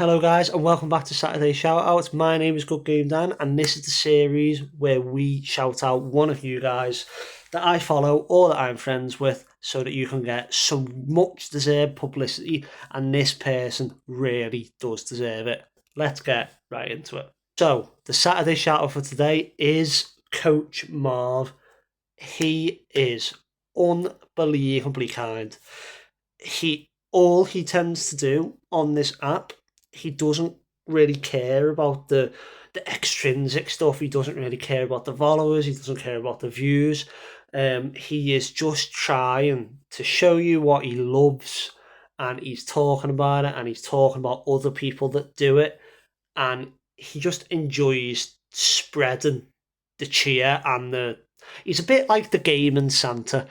Hello guys and welcome back to Saturday Shoutouts. My name is Good Game Dan and this is the series where we shout out one of you guys that I follow or that I'm friends with so that you can get some much deserved publicity, and this person really does deserve it. Let's get right into it. So the Saturday shoutout for today is Coach Marv. He is unbelievably kind. All he tends to do on this app, he doesn't really care about the extrinsic stuff. He doesn't really care about the followers. He doesn't care about the views. He is just trying to show you what he loves, and he's talking about it, and he's talking about other people that do it, and he just enjoys spreading the cheer and the. He's a bit like the gaming Santa.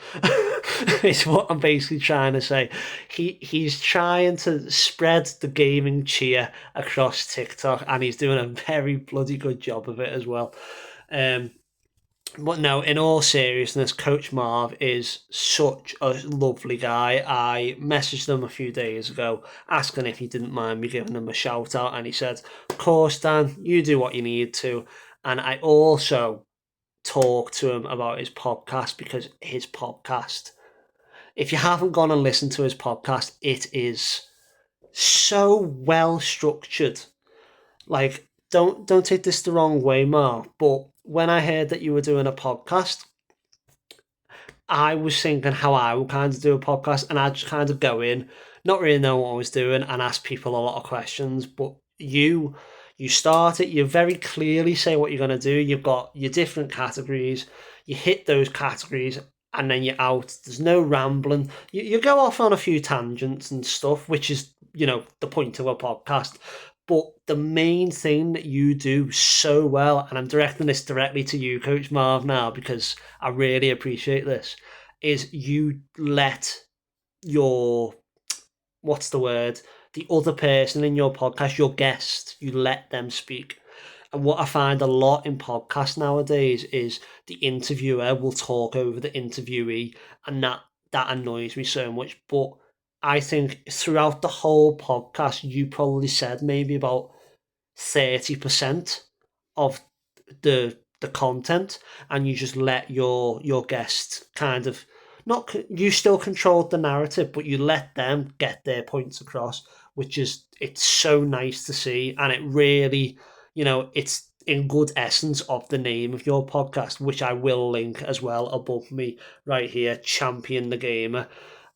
Is what I'm basically trying to say. He's trying to spread the gaming cheer across TikTok, and he's doing a very bloody good job of it as well. But no, in all seriousness, Coach Marv is such a lovely guy. I messaged him a few days ago asking if he didn't mind me giving him a shout out, and he said, "Of course, Dan, you do what you need to." And I also talked to him about his podcast, because his podcast, if you haven't gone and listened to his podcast, it is so well structured. Like, don't take this the wrong way, Mark, but when I heard that you were doing a podcast, I was thinking how I would kind of do a podcast, and I'd just kind of go in, not really know what I was doing, and ask people a lot of questions. But you start it, you very clearly say what you're going to do. You've got your different categories, you hit those categories, and then you're out. There's no rambling. You go off on a few tangents and stuff, which is, the point of a podcast. But the main thing that you do so well, and I'm directing this directly to you, Coach Marv, now, because I really appreciate this, is you let your, what's the word, the other person in your podcast, your guest, you let them speak. And what I find a lot in podcasts nowadays is the interviewer will talk over the interviewee, and that annoys me so much. But I think throughout the whole podcast, you probably said maybe about 30% of the content, and you just let your guest kind of, not, you still controlled the narrative, but you let them get their points across, which is, it's so nice to see. And it really, it's in good essence of the name of your podcast, which I will link as well above me right here, Champion the Gamer.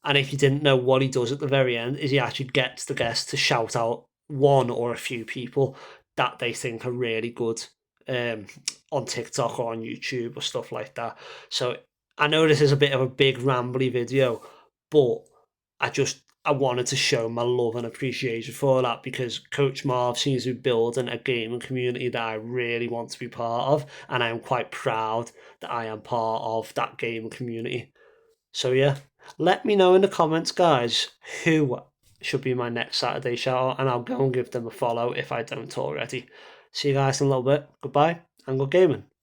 And if you didn't know, what he does at the very end is he actually gets the guest to shout out one or a few people that they think are really good, um, on TikTok or on YouTube or stuff like that. So I know this is a bit of a big rambly video, but I wanted to show my love and appreciation for that, because Coach Marv seems to be building a gaming community that I really want to be part of, and I am quite proud that I am part of that gaming community. So yeah, let me know in the comments, guys, who should be my next Saturday shout out, and I'll go and give them a follow if I don't already. See you guys in a little bit. Goodbye and good gaming.